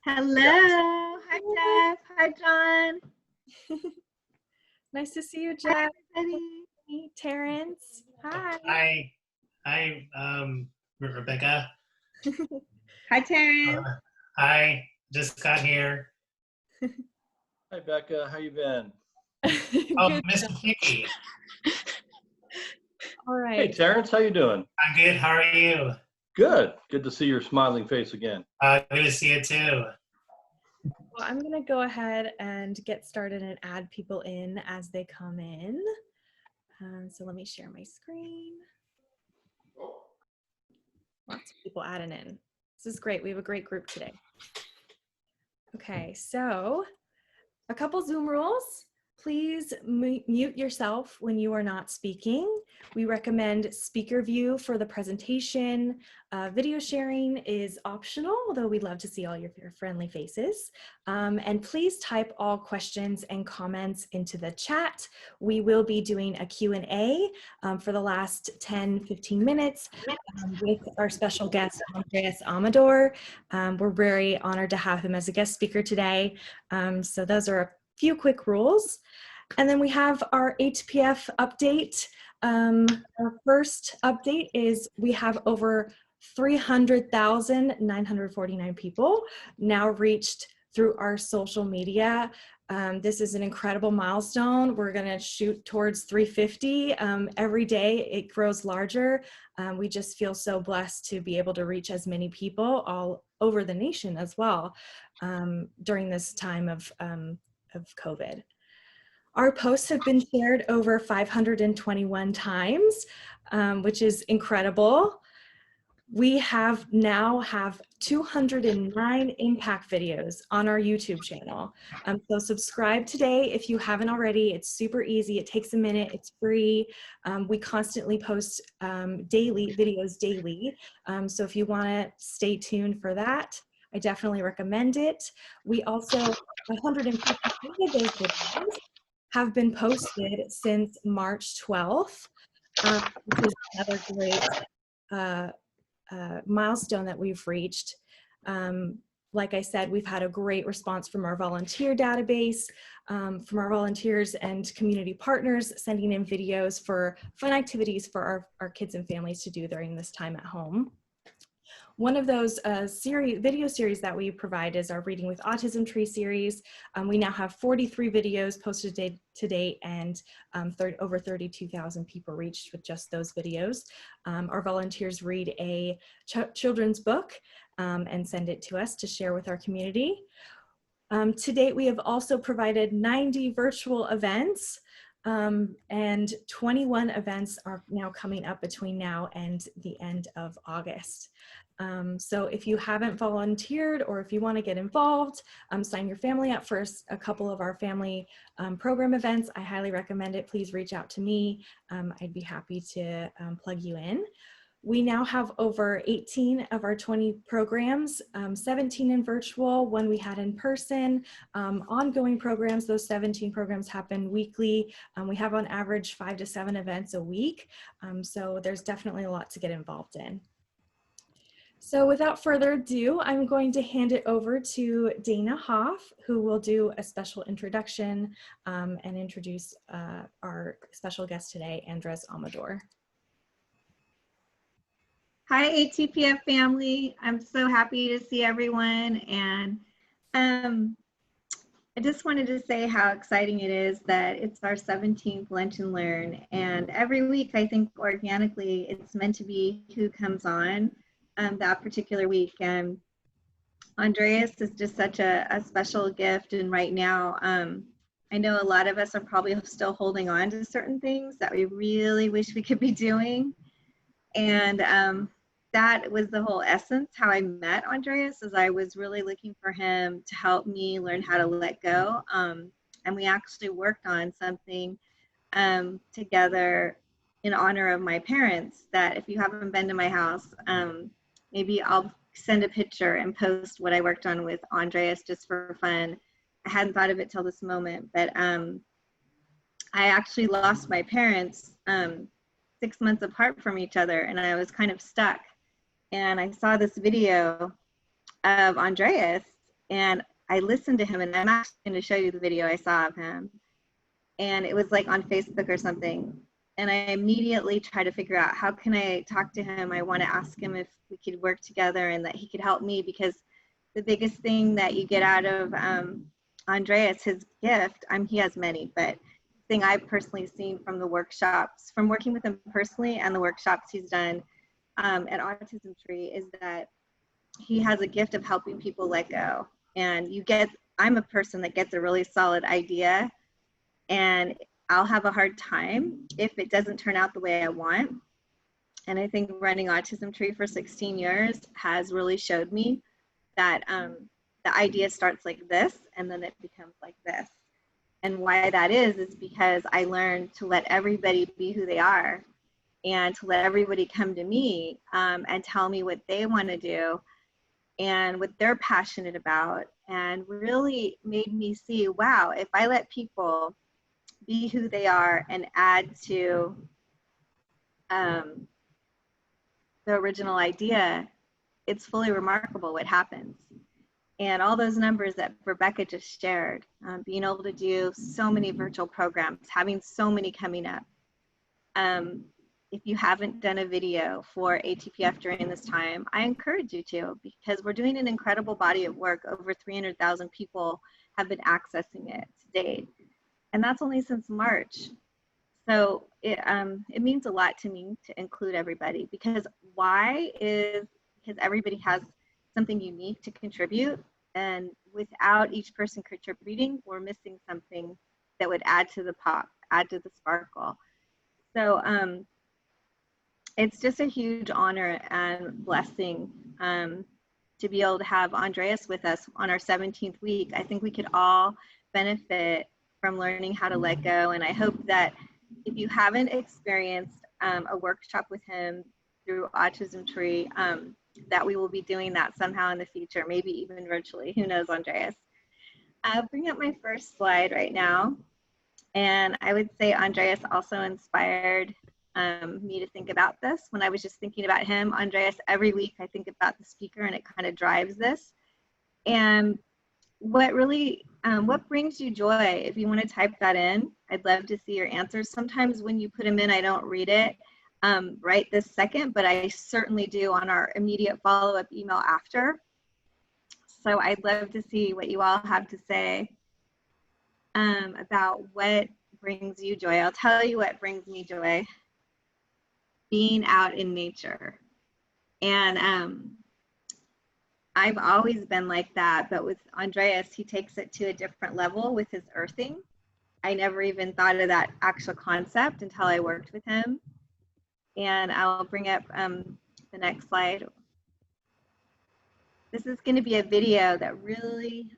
Hello. Hi, Jeff. Hi, John. Nice to see you, Hi, Jeff. everybody. Terrence. Hi. Hi. Hi, Rebecca. Hi, Terrence. Hi, just got here. Hi, Becca. How you been? Oh, Good. Mr. Picky. All right. Hey, Terrence. How you doing? I'm good. How are you? Good. Good to see your smiling face again. Good to see you too. Well, I'm going to go ahead and get started and add people in as they come in. So let me share my screen. Lots of people adding in. This is great. We have a great group today. Okay, so a couple Zoom rules. Please mute yourself when you are not speaking. We recommend speaker view for the presentation. Video sharing is optional, although we'd love to see all your friendly faces. And please type all questions and comments into the chat. We will be doing a Q&A for the last 10-15 minutes with our special guest, Amador. We're very honored to have him as a guest speaker today. So those are a few quick rules. And then we have our HPF update. Our first update is we have over 300,949 people now reached through our social media. This is an incredible milestone. We're going to shoot towards 350. Every day it grows larger. We just feel so blessed to be able to reach as many people all over the nation as well during this time of COVID. Our posts have been shared over 521 times, which is incredible. We now have 209 impact videos on our YouTube channel. So subscribe today if you haven't already. It's super easy. It takes a minute. It's free. We constantly post videos daily. So if you want to stay tuned for that, I definitely recommend it. We also, 150 of those videos have been posted since March 12th, which is another great milestone that we've reached. Like I said, we've had a great response from our volunteer database, from our volunteers and community partners sending in videos for fun activities for our kids and families to do during this time at home. One of those video series that we provide is our Reading with Autism Tree series. We now have 43 videos posted to date and over 32,000 people reached with just those videos. Our volunteers read a children's book and send it to us to share with our community. To date, we have also provided 90 virtual events. And 21 events are now coming up between now and the end of August. So if you haven't volunteered or if you want to get involved, sign your family up for a couple of our family program events. I highly recommend it. Please reach out to me. I'd be happy to plug you in. We now have over 18 of our 20 programs, 17 in virtual, one we had in person, ongoing programs. Those 17 programs happen weekly. We have on average 5 to 7 events a week. So there's definitely a lot to get involved in. So without further ado, I'm going to hand it over to Dana Hoff, who will do a special introduction and introduce our special guest today, Andres Amador. Hi, ATPF family. I'm so happy to see everyone. And I just wanted to say how exciting it is that it's our 17th Lunch and Learn. And every week, I think organically, it's meant to be who comes on that particular week. And Andreas is just such a special gift. And right now, I know a lot of us are probably still holding on to certain things that we really wish we could be doing. And that was the whole essence how I met Andreas, is I was really looking for him to help me learn how to let go. And we actually worked on something together in honor of my parents that if you haven't been to my house, maybe I'll send a picture and post what I worked on with Andreas just for fun. I hadn't thought of it till this moment, but I actually lost my parents 6 months apart from each other, and I was kind of stuck. And I saw this video of Andreas, And I listened to him, and I'm actually going to show you the video I saw of him. And it was like on Facebook or something. And I immediately tried to figure out, how can I talk to him? I want to ask him if we could work together and that he could help me, because the biggest thing that you get out of Andreas, his gift, he has many, but the thing I've personally seen from the workshops, from working with him personally and the workshops he's done at Autism Tree, is that he has a gift of helping people let go. And I'm a person that gets a really solid idea, and I'll have a hard time if it doesn't turn out the way I want. And I think running Autism Tree for 16 years has really showed me that the idea starts like this, and then it becomes like this. And why that is because I learned to let everybody be who they are, and to let everybody come to me and tell me what they want to do and what they're passionate about, and really made me see, wow, if I let people be who they are and add to the original idea, it's fully remarkable what happens. And all those numbers that Rebecca just shared, being able to do so many virtual programs, having so many coming up. If you haven't done a video for ATPF during this time, I encourage you to, because we're doing an incredible body of work. Over 300,000 people have been accessing it to date. And that's only since March. So it means a lot to me to include everybody, because because everybody has something unique to contribute, and without each person contributing, we're missing something that would add to the pop, add to the sparkle. So it's just a huge honor and blessing to be able to have Andreas with us on our 17th week. I think we could all benefit from learning how to let go. And I hope that if you haven't experienced a workshop with him through Autism Tree, that we will be doing that somehow in the future, maybe even virtually. Who knows, Andreas? I'll bring up my first slide right now. And I would say Andreas also inspired me to think about this. When I was just thinking about him, Andreas, every week I think about the speaker, and it kind of drives this. And what brings you joy? If you want to type that in, I'd love to see your answers. Sometimes when you put them in, I don't read it right this second, but I certainly do on our immediate follow-up email after. So I'd love to see what you all have to say about what brings you joy. I'll tell you what brings me joy: being out in nature. And I've always been like that, but with Andreas, he takes it to a different level with his earthing. I never even thought of that actual concept until I worked with him. And I'll bring up the next slide. This is going to be a video that really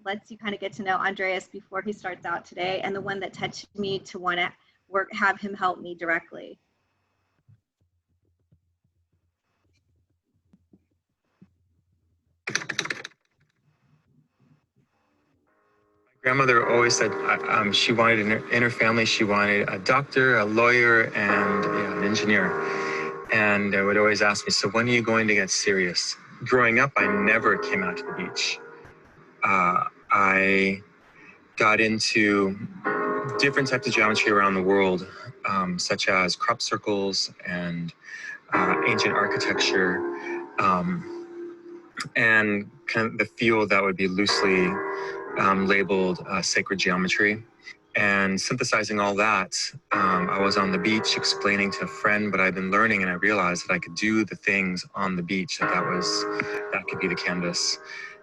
lets you kind of get to know Andreas before he starts out today, and the one that touched me to want to have him help me directly. Grandmother always said she wanted in her family, she wanted a doctor, a lawyer, and an engineer. And I would always ask me, so when are you going to get serious? Growing up, I never came out to the beach. I got into different types of geometry around the world, such as crop circles and ancient architecture, and kind of the field that would be loosely labeled sacred geometry. And synthesizing all that, I was on the beach explaining to a friend what I'd been learning, and I realized that I could do the things on the beach, that could be the canvas.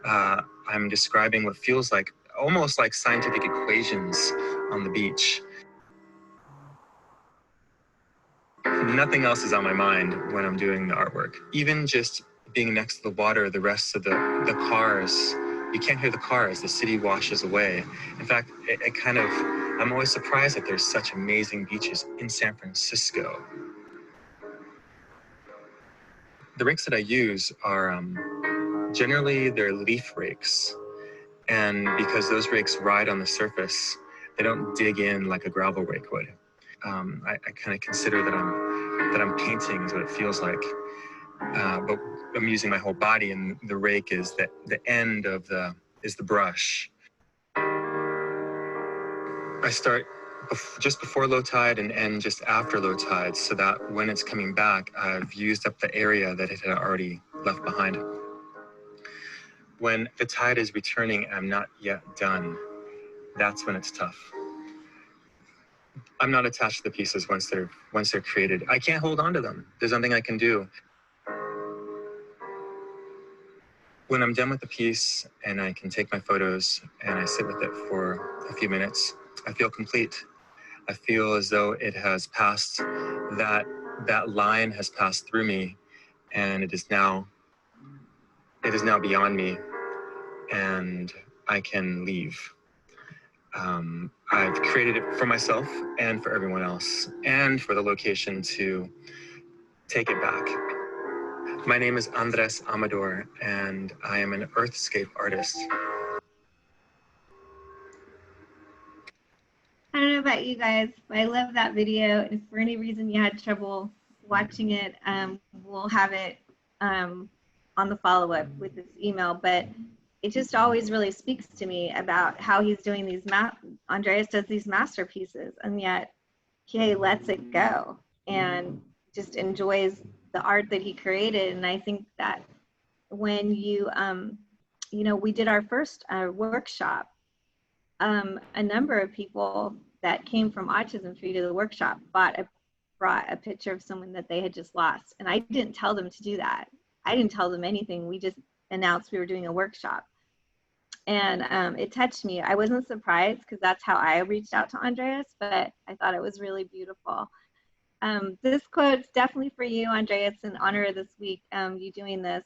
I'm describing what feels like almost like scientific equations on the beach. Nothing else is on my mind when I'm doing the artwork. Even just being next to the water, the rest of the cars, you can't hear the cars, the city washes away. In fact, I'm always surprised that there's such amazing beaches in San Francisco. The rakes that I use are generally they're leaf rakes. And because those rakes ride on the surface, they don't dig in like a gravel rake would. I kind of consider that I'm painting is what it feels like. but I'm using my whole body, and the rake is the end of the brush. I start just before low tide and end just after low tide, so that when it's coming back, I've used up the area that it had already left behind. When the tide is returning and I'm not yet done, that's when it's tough. I'm not attached to the pieces once they're created. I can't hold on to them. There's nothing I can do. When I'm done with the piece and I can take my photos and I sit with it for a few minutes, I feel complete. I feel as though it has passed, that line has passed through me, and it is now beyond me, and I can leave. I've created it for myself and for everyone else, and for the location to take it back. My name is Andres Amador, and I am an earthscape artist. I don't know about you guys, but I love that video. If for any reason you had trouble watching it, we'll have it on the follow-up with this email. But it just always really speaks to me about how he's doing these Andreas does these masterpieces, and yet he lets it go and just enjoys the art that he created. And I think that when you, we did our first workshop, a number of people that came from Autism Tree to the workshop brought a picture of someone that they had just lost. And I didn't tell them to do that. I didn't tell them anything. We just announced we were doing a workshop. And it touched me. I wasn't surprised because that's how I reached out to Andreas, but I thought it was really beautiful. This quote's definitely for you, Andreas, in honor of this week, you doing this.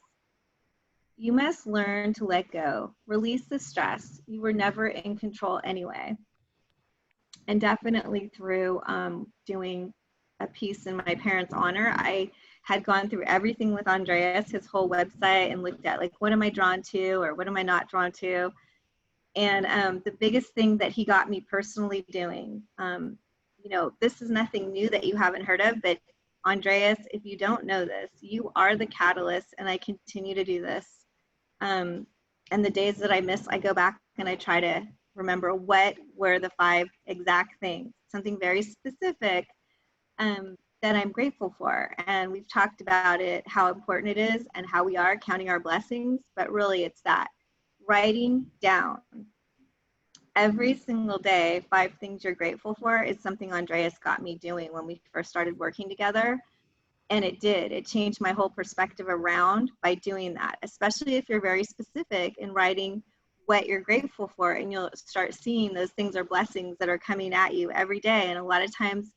You must learn to let go, release the stress. You were never in control anyway. And definitely through doing a piece in my parents' honor, I had gone through everything with Andreas, his whole website, and looked at like, what am I drawn to or what am I not drawn to? And the biggest thing that he got me personally doing, this is nothing new that you haven't heard of, but Andreas, if you don't know this, you are the catalyst, and I continue to do this. And the days that I miss, I go back and I try to remember what were the 5 exact things, something very specific that I'm grateful for. And we've talked about it, how important it is and how we are counting our blessings, but really it's that writing down every single day 5 things you're grateful for is something Andreas got me doing when we first started working together. And it did. It changed my whole perspective around by doing that, especially if you're very specific in writing what you're grateful for, and you'll start seeing those things are blessings that are coming at you every day. And a lot of times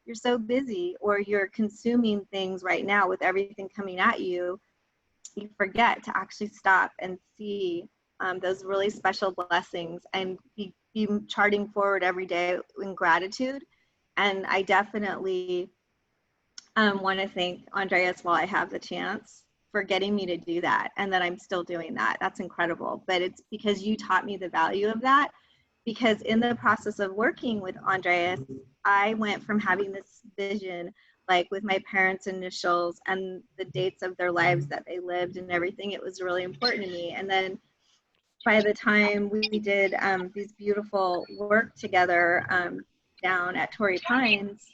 you're so busy or you're consuming things right now with everything coming at you, you forget to actually stop and see those really special blessings and be charting forward every day in gratitude. And I definitely want to thank Andreas while I have the chance for getting me to do that, and that I'm still doing that. That's incredible. But it's because you taught me the value of that, because in the process of working with Andreas, I went from having this vision, like with my parents' initials and the dates of their lives that they lived and everything. It was really important to me. And then by the time we did these beautiful work together down at Torrey Pines,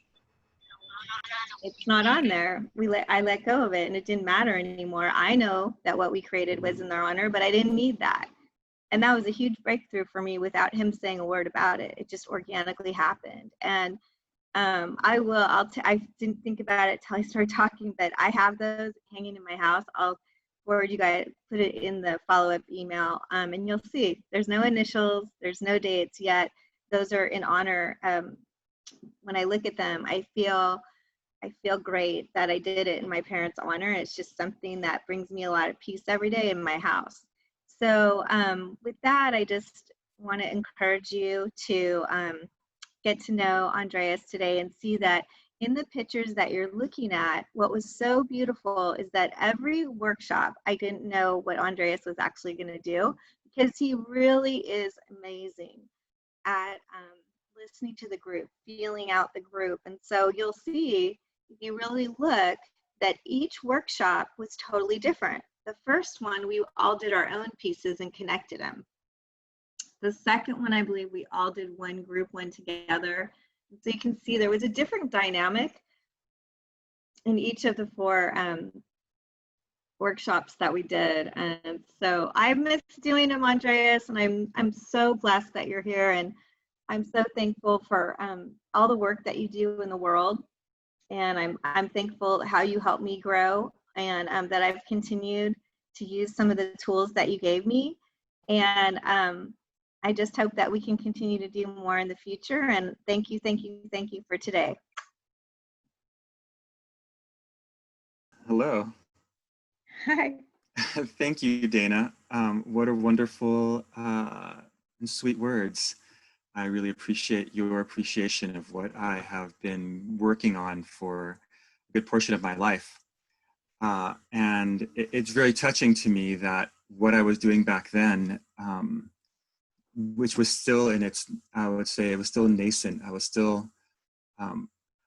it's not on there. I let go of it, and it didn't matter anymore. I know that what we created was in their honor, but I didn't need that. And that was a huge breakthrough for me without him saying a word about it. It just organically happened. And I didn't think about it till I started talking, but I have those hanging in my house. I'll forward you guys, put it in the follow-up email, and you'll see there's no initials, there's no dates yet. Those are in honor. When I look at them, I feel great that I did it in my parents' honor. It's just something that brings me a lot of peace every day in my house. So with that, I just want to encourage you to get to know Andreas today and see that in the pictures that you're looking at, what was so beautiful is that every workshop, I didn't know what Andreas was actually going to do, because he really is amazing at listening to the group, feeling out the group. And so you'll see, if you really look, that each workshop was totally different. The first one, we all did our own pieces and connected them. The second one, I believe we all did one group one together. So you can see there was a different dynamic in each of the four workshops that we did. And so I miss doing them, Andreas, and I'm so blessed that you're here, and I'm so thankful for all the work that you do in the world. And I'm thankful how you helped me grow, and that I've continued to use some of the tools that you gave me. And I just hope that we can continue to do more in the future. And thank you, thank you, thank you for today. Hello. Hi. Thank you, Dana. What a wonderful and sweet words. I really appreciate your appreciation of what I have been working on for a good portion of my life. And it's very touching to me that what I was doing back then, which was still in its, I would say it was still nascent. I was still,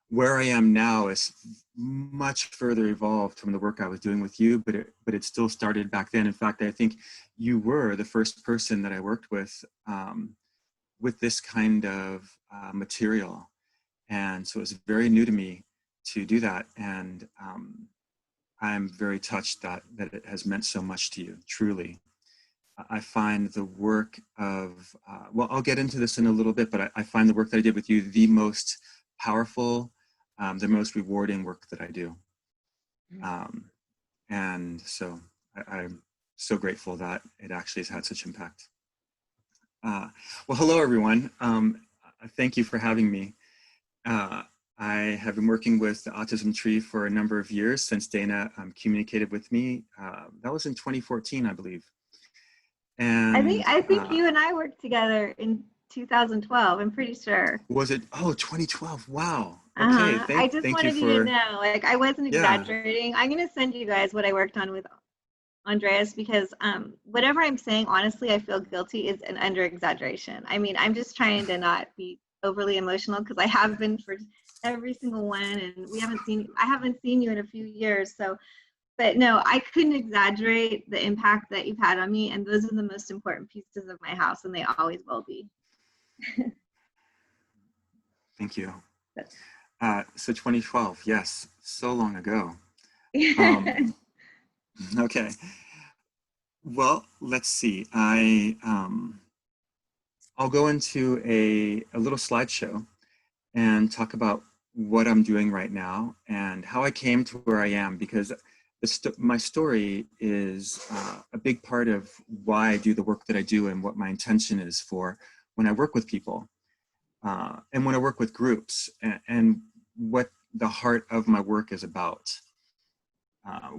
where I am now is much further evolved from the work I was doing with you, but it still started back then. In fact, I think you were the first person that I worked with this kind of material. And so it was very new to me to do that. And I'm very touched that it has meant so much to you, truly. I find the work of, well, I'll get into this in a little bit, but I find the work that I did with you the most powerful, the most rewarding work that I do. And so I'm so grateful that it actually has had such impact. Well, hello, everyone. Thank you for having me. I have been working with the Autism Tree for a number of years since Dana communicated with me. That was in 2014, I believe. And I think you and I worked together in 2012. I'm pretty sure. Was it? Oh, 2012. Wow. Okay. I just wanted you to know, like, I wasn't exaggerating. Yeah. I'm going to send you guys what I worked on with Andreas, because whatever I'm saying, honestly, I feel guilty is an under exaggeration. I mean, I'm just trying to not be overly emotional, because I have been for every single one, and I haven't seen you in a few years. So, but no, I couldn't exaggerate the impact that you've had on me, and those are the most important pieces of my house, and they always will be. Thank you. So 2012, yes, so long ago. Okay. Well, let's see. I'll go into a little slideshow and talk about what I'm doing right now and how I came to where I am, because my story is a big part of why I do the work that I do and what my intention is for when I work with people and when I work with groups, and what the heart of my work is about.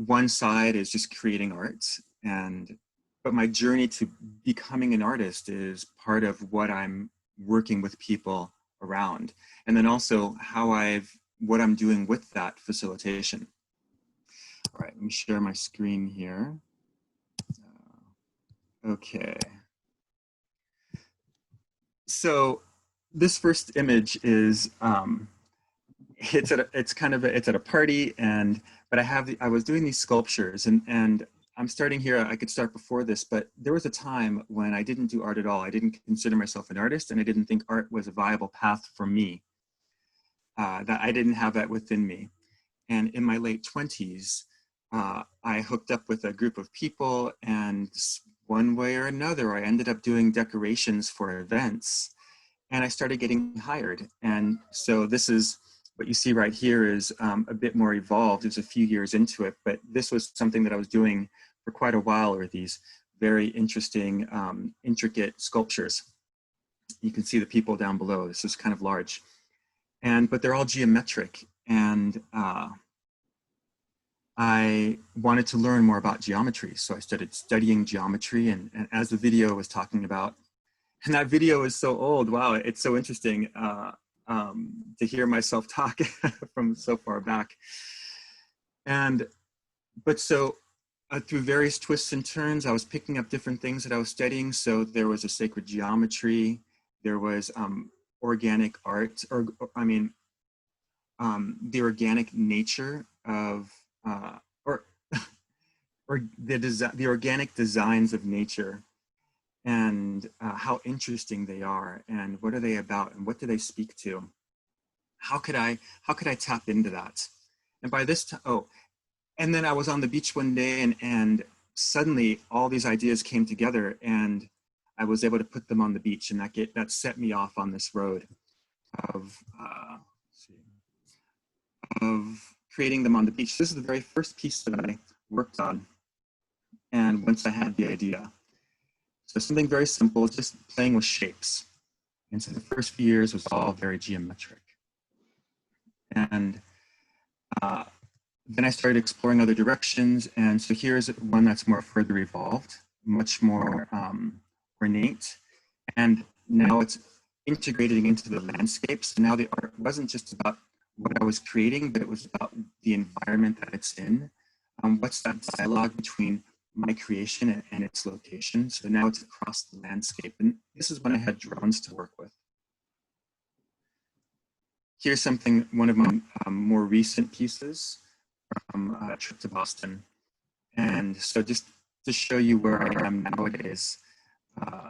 One side is just creating art, but my journey to becoming an artist is part of what I'm working with people around, and then also what I'm doing with that facilitation. All right, let me share my screen here. Okay. So this first image is it's at a party, but I was doing these sculptures, and I'm starting here. I could start before this, but there was a time when I didn't do art at all. I didn't consider myself an artist, and I didn't think art was a viable path for me. That I didn't have that within me. And in my late 20s, I hooked up with a group of people, and one way or another, I ended up doing decorations for events, and I started getting hired. And so this is what you see right here is a bit more evolved. It's a few years into it, but this was something that I was doing for quite a while, or these very interesting, intricate sculptures. You can see the people down below. This is kind of large. But they're all geometric, and I wanted to learn more about geometry. So I started studying geometry, and as the video was talking about, and that video is so old, wow, it's so interesting to hear myself talk from so far back. But through various twists and turns, I was picking up different things that I was studying. So there was a sacred geometry, there was organic art, the organic nature of or or the organic designs of nature, and how interesting they are, and what are they about, and what do they speak to? How could I tap into that? And by this time, and then I was on the beach one day, and suddenly all these ideas came together, and I was able to put them on the beach, and that set me off on this road of creating them on the beach. This is the very first piece that I worked on, and once I had the idea. So something very simple, just playing with shapes. And so the first few years was all very geometric. And then I started exploring other directions. And so here's one that's more further evolved, much more ornate. And now it's integrating into the landscape. So now the art wasn't just about what I was creating, but it was about the environment that it's in. What's that dialogue between my creation and its location? So now it's across the landscape. And this is when I had drones to work with. Here's something, one of my more recent pieces from a trip to Boston. And so just to show you where I am nowadays,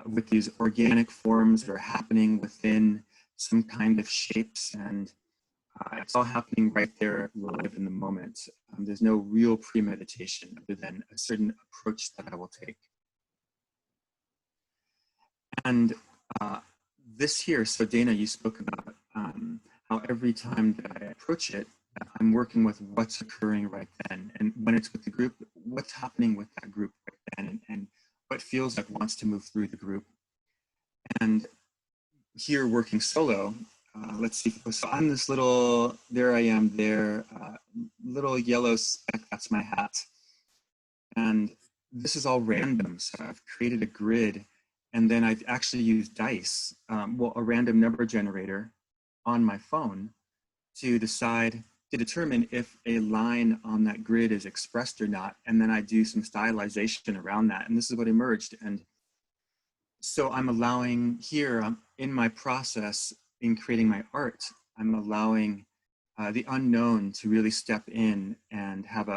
with these organic forms that are happening within some kind of shapes, and it's all happening right there live in the moment. There's no real premeditation other than a certain approach that I will take. And this here, so Dana, you spoke about how every time that I approach it, I'm working with what's occurring right then. And when it's with the group, what's happening with that group right then, and what feels like wants to move through the group. And here working solo, let's see, so I'm this little, there I am there, little yellow speck, that's my hat. And this is all random, so I've created a grid, and then I've actually used dice, a random number generator on my phone to determine if a line on that grid is expressed or not, and then I do some stylization around that, and this is what emerged. And so I'm allowing here in my process in creating my art, I'm allowing the unknown to really step in and have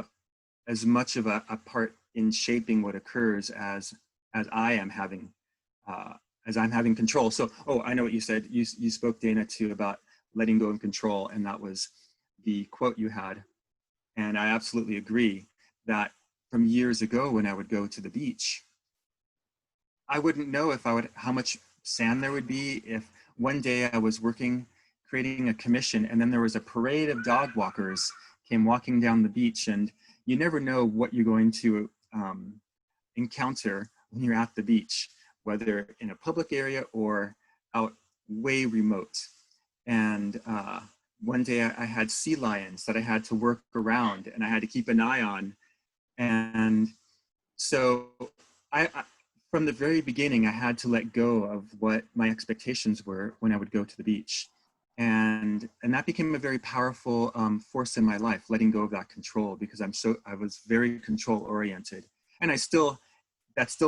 as much of a part in shaping what occurs as I am having control. So, I know what you said. You spoke, Dana, too, about letting go of control, and that was the quote you had. And I absolutely agree that from years ago when I would go to the beach, I wouldn't know how much sand there would be if one day I was creating a commission, and then there was a parade of dog walkers came walking down the beach, and you never know what you're going to encounter when you're at the beach, whether in a public area or out way remote. And one day I had sea lions that I had to work around and I had to keep an eye on. And so I from the very beginning, I had to let go of what my expectations were when I would go to the beach. And that became a very powerful force in my life, letting go of that control, because I was very control oriented. And that's still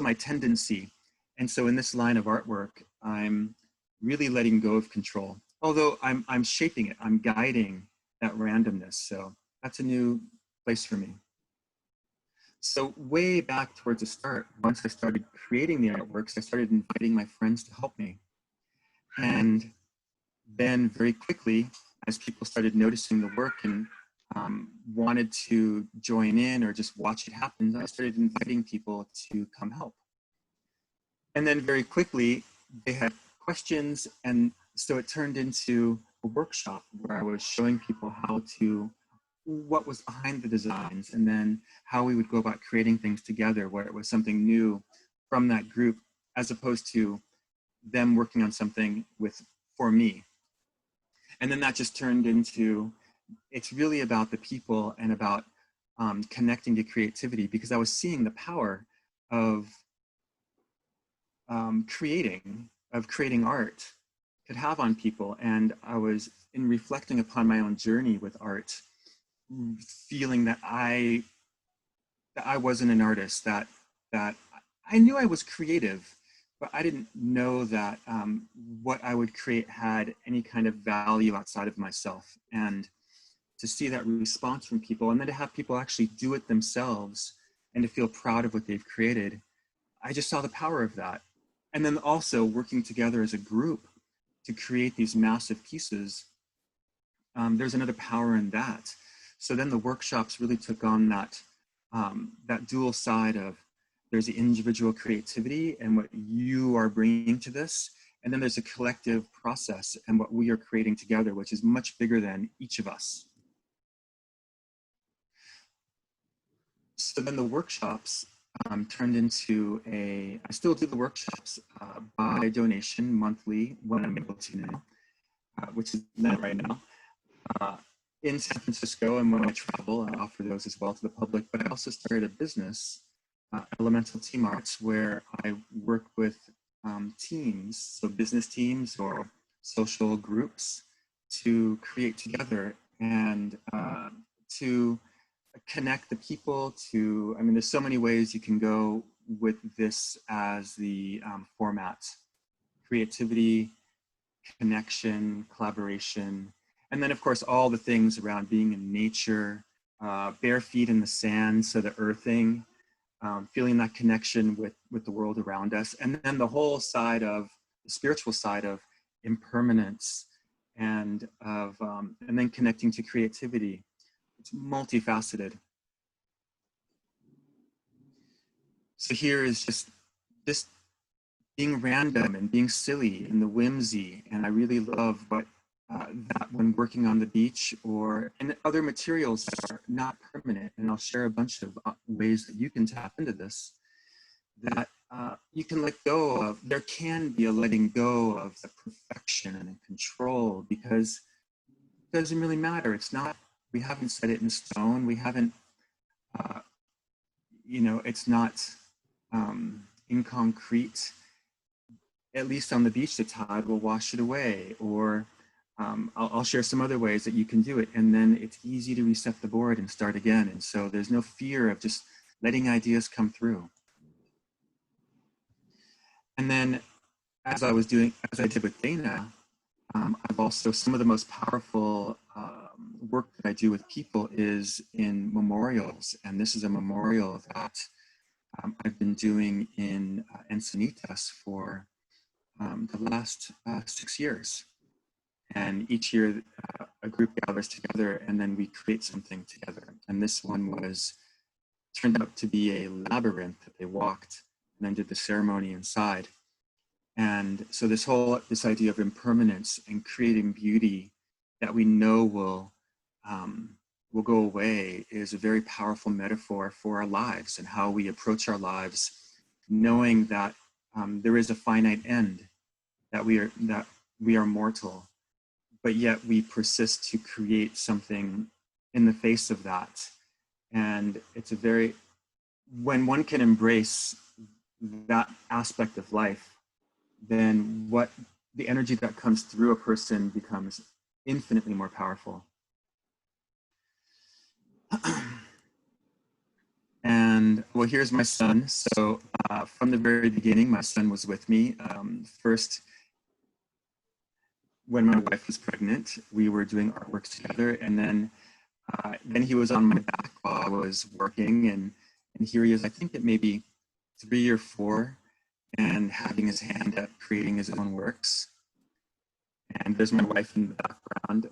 my tendency. And so in this line of artwork, I'm really letting go of control. Although I'm shaping it, I'm guiding that randomness. So that's a new place for me. So way back towards the start, once I started creating the artworks, I started inviting my friends to help me. And then very quickly, as people started noticing the work and wanted to join in or just watch it happen, I started inviting people to come help. And then very quickly, they had questions, and so it turned into a workshop where I was showing people what was behind the designs, and then how we would go about creating things together, where it was something new from that group, as opposed to them working on something for me. And then that just turned into, it's really about the people and about connecting to creativity, because I was seeing the power of creating art could have on people. And I was, in reflecting upon my own journey with art, feeling that I wasn't an artist, that I knew I was creative, but I didn't know that what I would create had any kind of value outside of myself. And to see that response from people, and then to have people actually do it themselves and to feel proud of what they've created. I just saw the power of that. And then also working together as a group to create these massive pieces, there's another power in that. So then the workshops really took on that, that dual side of, there's the individual creativity and what you are bringing to this, and then there's a collective process and what we are creating together, which is much bigger than each of us. So then the workshops turned into I still do the workshops by donation monthly when I'm able to now, which is not right now. In San Francisco, and when I travel, I offer those as well to the public, but I also started a business, Elemental Team Arts, where I work with teams, so business teams or social groups, to create together and to connect the people to, I mean, there's so many ways you can go with this as the format: creativity, connection, collaboration, and then of course all the things around being in nature, bare feet in the sand, so the earthing, feeling that connection with the world around us, and then the whole side of the spiritual side of impermanence and then connecting to creativity. It's multifaceted. So here is just being random and being silly and the whimsy, and I really love what that when working on the beach or in other materials that are not permanent, and I'll share a bunch of ways that you can tap into this, that you can let go of. There can be a letting go of the perfection and the control, because it doesn't really matter. It's not, we haven't set it in stone. We haven't, you know, it's not in concrete. At least on the beach, the tide will wash it away, or I'll share some other ways that you can do it, and then it's easy to reset the board and start again. And so there's no fear of just letting ideas come through. And then as I did with Dana, I've also, some of the most powerful work that I do with people is in memorials. And this is a memorial that I've been doing in Encinitas for the last 6 years. And each year a group gathers together and then we create something together. And this one turned out to be a labyrinth that they walked and then did the ceremony inside. And so this idea of impermanence and creating beauty that we know will go away is a very powerful metaphor for our lives and how we approach our lives, knowing that there is a finite end, that we are mortal, but yet we persist to create something in the face of that. And it's when one can embrace that aspect of life, then what the energy that comes through a person becomes infinitely more powerful. And well, here's my son. So from the very beginning, my son was with me. First, when my wife was pregnant, we were doing artwork together, and then he was on my back while I was working, and here he is, I think at maybe 3 or 4, and having his hand at creating his own works. And there's my wife in the background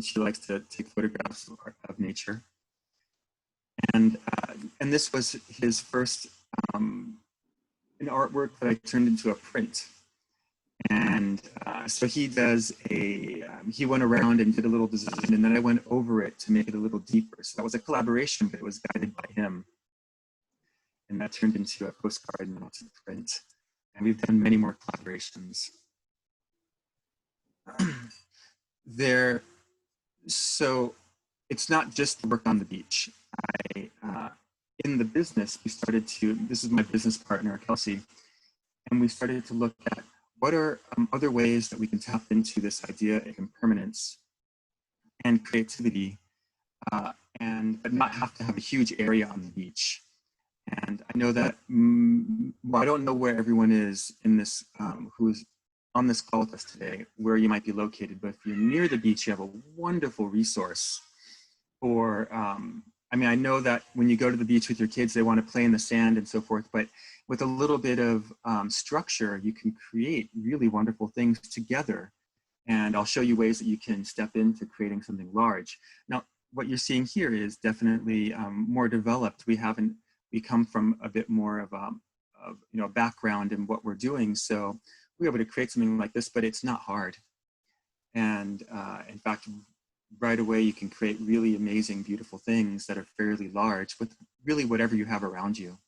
she likes to take photographs of nature. And this was his first an artwork that I turned into a print. And so he he went around and did a little design, and then I went over it to make it a little deeper. So that was a collaboration, but it was guided by him. And that turned into a postcard and also a print. And we've done many more collaborations. So it's not just work on the beach. In the business, this is my business partner, Kelsey, and we started to look at what are other ways that we can tap into this idea of impermanence and creativity, but not have to have a huge area on the beach. And I know that, well, I don't know where everyone is in this, who's on this call with us today, where you might be located, but if you're near the beach, you have a wonderful resource for, I mean, I know that when you go to the beach with your kids, they want to play in the sand and so forth, but with a little bit of structure, you can create really wonderful things together. And I'll show you ways that you can step into creating something large. Now, what you're seeing here is definitely more developed. We come from a bit more of a background in what we're doing, so we're able to create something like this, but it's not hard. And in fact, right away you can create really amazing, beautiful things that are fairly large with really whatever you have around you.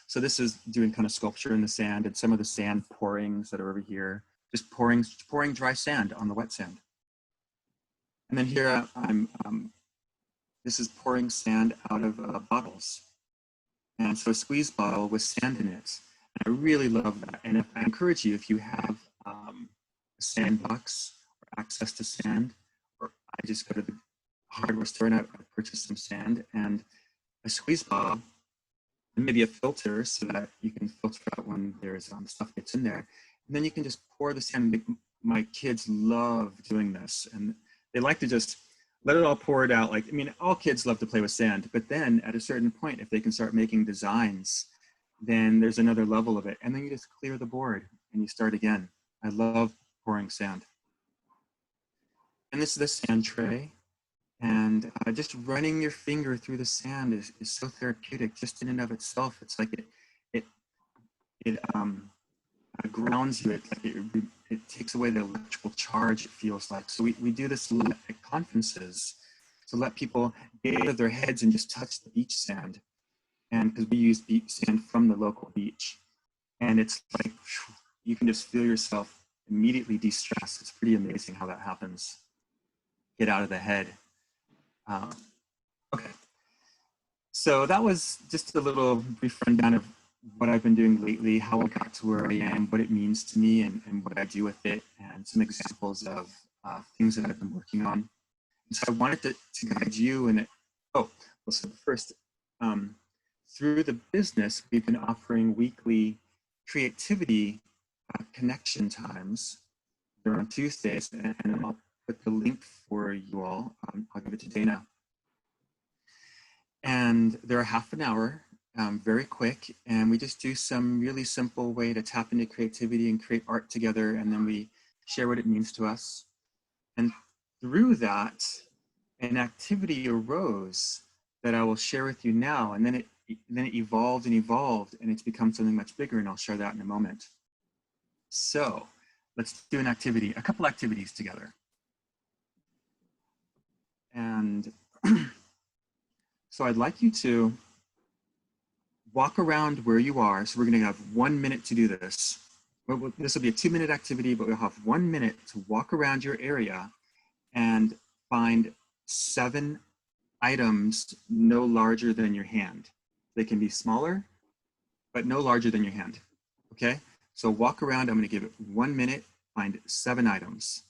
So this is doing kind of sculpture in the sand, and some of the sand pourings that are over here, just pouring dry sand on the wet sand. And then here this is pouring sand out of bottles. And so a squeeze bottle with sand in it. And I really love that. And if I encourage you, if you have a sandbox or access to sand, or I just go to the hardware store and I purchase some sand and a squeeze bottle, and maybe a filter so that you can filter out when there's stuff gets in there. And then you can just pour the sand. My kids love doing this, and they like to just let it all pour it out. Like, I mean, all kids love to play with sand, but then at a certain point, if they can start making designs, then there's another level of it. And then you just clear the board and you start again. I love pouring sand. And this is the sand tray. And just running your finger through the sand is so therapeutic just in and of itself. It's like it grounds you. It takes away the electrical charge, it feels like. So we do this a lot at conferences to let people get out of their heads and just touch the beach sand. And because we use beach sand from the local beach. And it's like, you can just feel yourself immediately de-stress. It's pretty amazing how that happens. Get out of the head. Okay. So that was just a little brief rundown of what I've been doing lately, how I got to where I am, what it means to me, and what I do with it, and some examples of things that I've been working on. And so I wanted to guide you in it. Oh, well, so first, through the business, we've been offering weekly creativity connection times. They're on Tuesdays, and I'll put the link for you all. I'll give it to Dana. And they're a half an hour. Very quick, and we just do some really simple way to tap into creativity and create art together, and then we share what it means to us. And through that, an activity arose that I will share with you now, and then it evolved and evolved, and it's become something much bigger, and I'll share that in a moment. So let's do an activity, a couple activities together. And so I'd like you to walk around where you are. So we're going to have 1 minute to do this. This will be a 2-minute activity, but we'll have 1 minute to walk around your area and find 7 items no larger than your hand. They can be smaller, but no larger than your hand. Okay? So walk around. I'm going to give it 1 minute, find 7 items.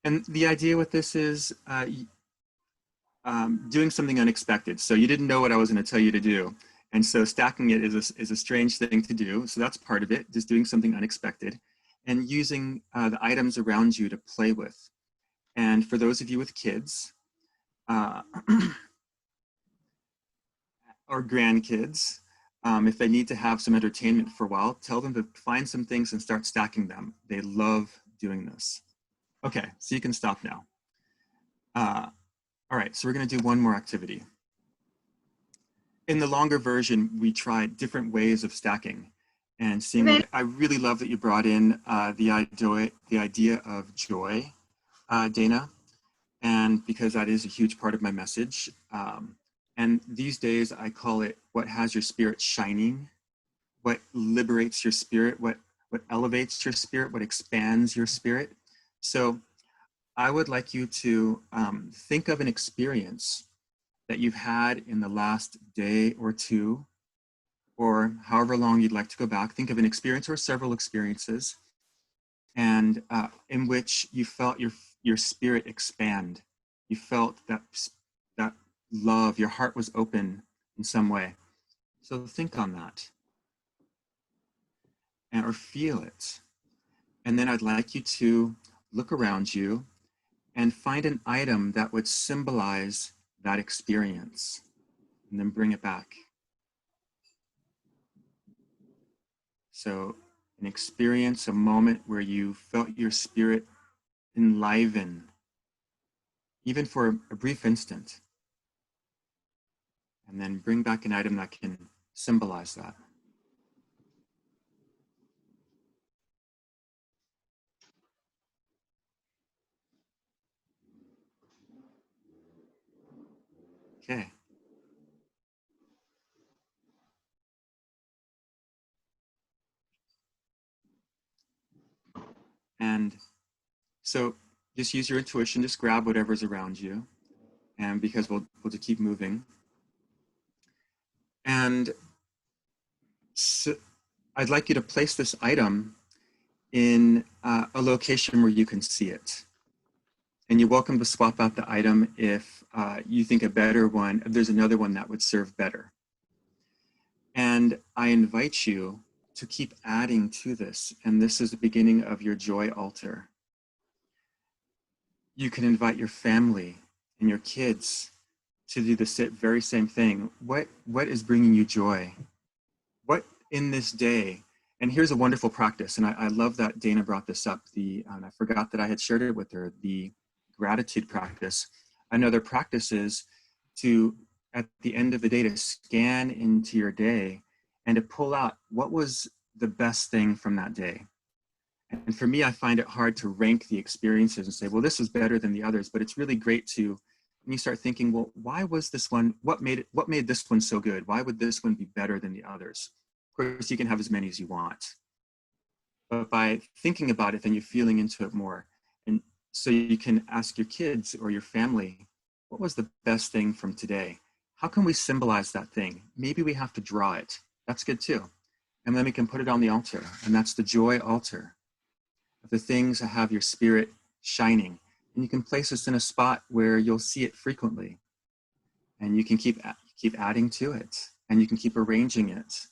And the idea with this is doing something unexpected. So you didn't know what I was going to tell you to do. And so stacking it is a strange thing to do. So that's part of it, just doing something unexpected and using the items around you to play with. And for those of you with kids or grandkids, if they need to have some entertainment for a while, tell them to find some things and start stacking them. They love doing this. Okay, so you can stop now. All right, so we're gonna do one more activity. In the longer version, we tried different ways of stacking and seeing, I really love that you brought in the idea of joy, Dana, and because that is a huge part of my message. And these days I call it what has your spirit shining, what liberates your spirit, what elevates your spirit, what expands your spirit. So I would like you to think of an experience that you've had in the last day or two, or however long you'd like to go back. Think of an experience or several experiences, and in which you felt your spirit expand. You felt that love, your heart was open in some way. So think on that or feel it. And then I'd like you to look around you and find an item that would symbolize that experience, and then bring it back. So an experience, a moment where you felt your spirit enliven, even for a brief instant. And then bring back an item that can symbolize that. Okay. And so just use your intuition, just grab whatever's around you, and because we'll just keep moving. And so I'd like you to place this item in a location where you can see it. And you're welcome to swap out the item if you think a better one, if there's another one that would serve better. And I invite you to keep adding to this. And this is the beginning of your joy altar. You can invite your family and your kids to do the very same thing. What is bringing you joy? What in this day? And here's a wonderful practice. And I love that Dana brought this up. And I forgot that I had shared it with her, the gratitude practice. Another practice is to, at the end of the day, to scan into your day and to pull out what was the best thing from that day. And for me, I find it hard to rank the experiences and say, well, this is better than the others, but it's really great to, when you start thinking, well, why was this one, what made this one so good? Why would this one be better than the others? Of course, you can have as many as you want. But by thinking about it, then you're feeling into it more. And so you can ask your kids or your family, what was the best thing from today? How can we symbolize that thing? Maybe we have to draw it. That's good too. And then we can put it on the altar. And that's the joy altar of the things that have your spirit shining. And you can place this in a spot where you'll see it frequently. And you can keep adding to it. And you can keep arranging it.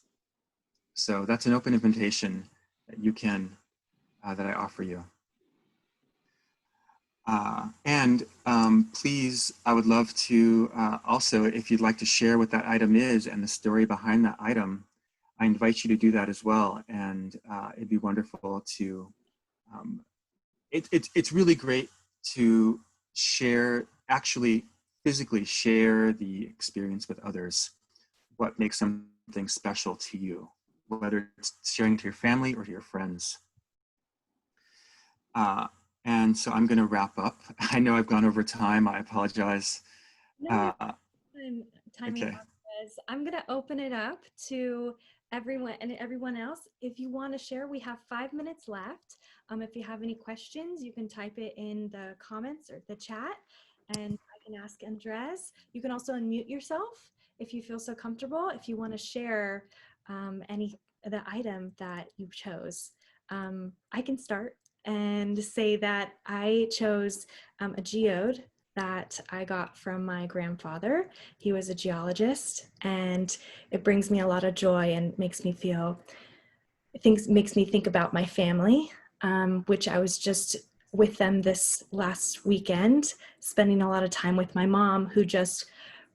So that's an open invitation that you can, that I offer you. Please, I would love to also, if you'd like to share what that item is and the story behind that item, I invite you to do that as well. And it'd be wonderful to, it's really great to share, actually physically share the experience with others, what makes something special to you, whether it's sharing to your family or to your friends. And so I'm going to wrap up. I know I've gone over time. I apologize. No, timing okay. I'm going to open it up to everyone else. If you want to share, we have 5 minutes left. If you have any questions, you can type it in the comments or the chat, and I can ask Andres. You can also unmute yourself if you feel so comfortable. If you want to share the item that you chose, I can start and say that I chose a geode that I got from my grandfather. He was a geologist, and it brings me a lot of joy and makes me think about my family, which I was just with them this last weekend, spending a lot of time with my mom, who just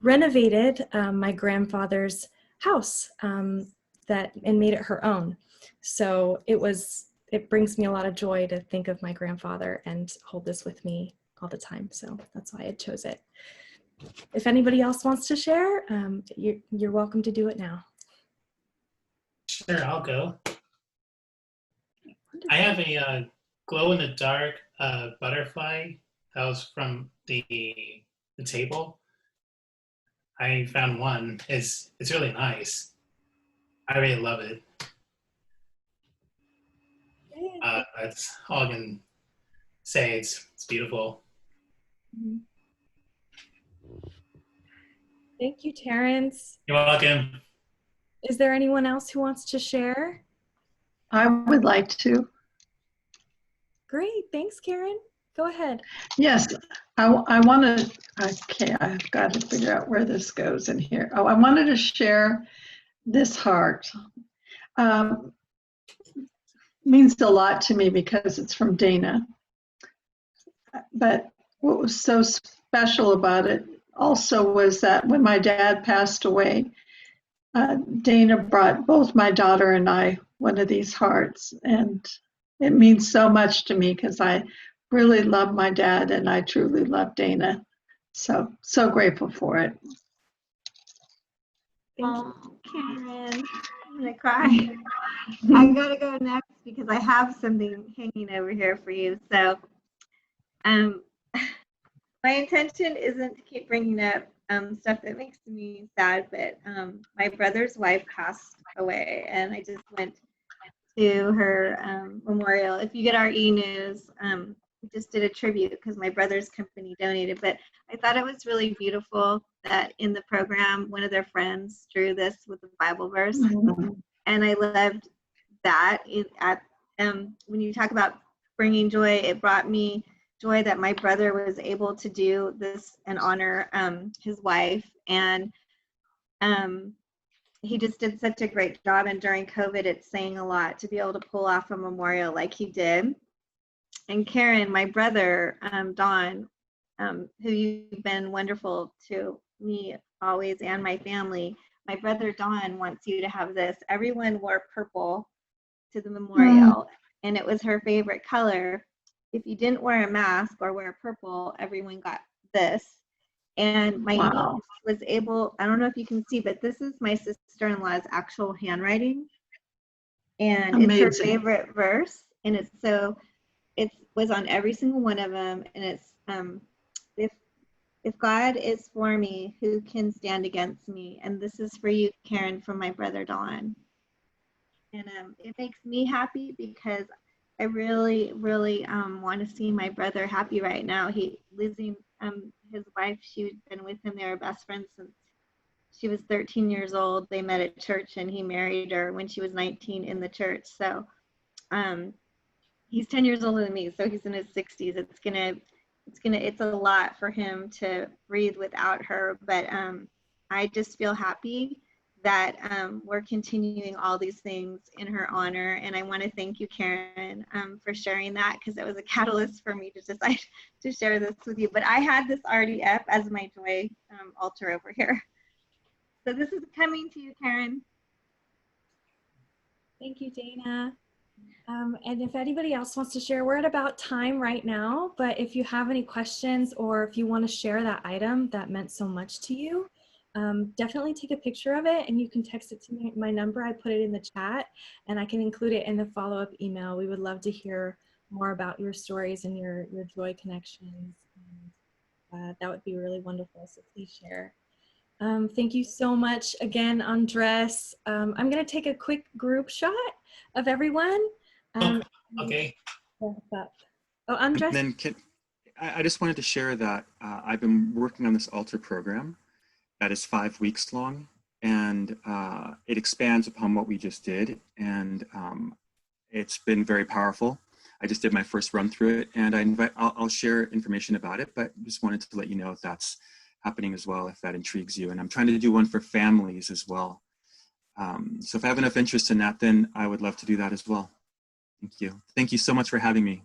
renovated my grandfather's house and made it her own. So it brings me a lot of joy to think of my grandfather and hold this with me all the time. So that's why I chose it. If anybody else wants to share, you're welcome to do it now. Sure, I'll go. I have a glow-in-the-dark butterfly that was from the table. I found one. It's really nice. I really love it. That's all I can say. It's beautiful. Thank you, Terrence. You're welcome. Is there anyone else who wants to share? I would like to. Great, thanks, Karen. go ahead. Yes, I want to, okay, I've got to figure out where this goes in here. Oh, I wanted to share this heart. Means a lot to me because it's from Dana. But what was so special about it also was that when my dad passed away, Dana brought both my daughter and I one of these hearts. And it means so much to me because I really love my dad and I truly love Dana. So grateful for it. Oh, Karen, I'm gonna cry. I gotta go next because I have something hanging over here for you. So, my intention isn't to keep bringing up stuff that makes me sad, but my brother's wife passed away, and I just went to her memorial. If you get our e-news, we just did a tribute because my brother's company donated, but I thought it was really beautiful that in the program, one of their friends drew this with the Bible verse. And I loved that. When you talk about bringing joy, it brought me joy that my brother was able to do this and honor his wife. And he just did such a great job. And during COVID, it's saying a lot to be able to pull off a memorial like he did. And Karen, my brother, Don, who you've been wonderful to me always and my family, my brother Don wants you to have this. Everyone wore purple to the memorial, and it was her favorite color. If you didn't wear a mask or wear purple, everyone got this. And my niece was able, I don't know if you can see, but this is my sister-in-law's actual handwriting. And Amazing. It's her favorite verse. And it's so, it was on every single one of them. And it's, if God is for me, who can stand against me? And this is for you, Karen, from my brother Don. And it makes me happy because I really, really want to see my brother happy right now. He losing his wife. She'd been with him. They were best friends since she was 13 years old. They met at church, and he married her when she was 19 in the church. So he's 10 years older than me, so he's in his 60s. It's a lot for him to breathe without her, but I just feel happy that we're continuing all these things in her honor. And I want to thank you, Karen, for sharing that, because it was a catalyst for me to decide to share this with you. But I had this already up as my joy altar over here. So this is coming to you, Karen. Thank you, Dana. And if anybody else wants to share, we're at about time right now, but if you have any questions or if you want to share that item that meant so much to you, definitely take a picture of it and you can text it to me. My number, I put it in the chat, and I can include it in the follow-up email. We would love to hear more about your stories and your joy connections. And, that would be really wonderful, so please share. Thank you so much again, Andres. I'm going to take a quick group shot of everyone. Okay. Oh, Andres? And then I just wanted to share that I've been working on this altar program that is 5 weeks long, and it expands upon what we just did, and it's been very powerful. I just did my first run through it, and I'll share information about it, but just wanted to let you know if that's happening as well, if that intrigues you. And I'm trying to do one for families as well. So if I have enough interest in that, then I would love to do that as well. Thank you. Thank you so much for having me.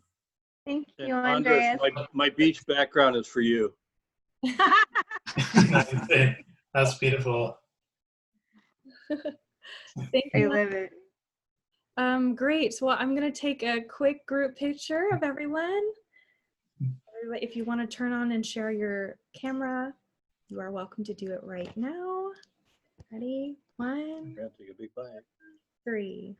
Thank you, And Andres. my beach background is for you. That's beautiful. Thank I you. love it. Great. Well, I'm going to take a quick group picture of everyone. If you want to turn on and share your camera, you are welcome to do it right now. Ready? 1, I'm gonna take a big bite. 3.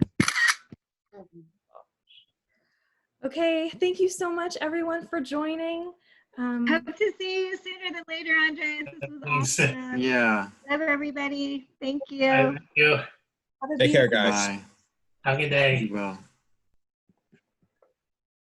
Okay, thank you so much, everyone, for joining. Hope to see you sooner than later, Andres. This was awesome. Yeah. Love everybody. Thank you. Thank you. Have a Take care, beautiful guys. Bye. Have a good day. Be well.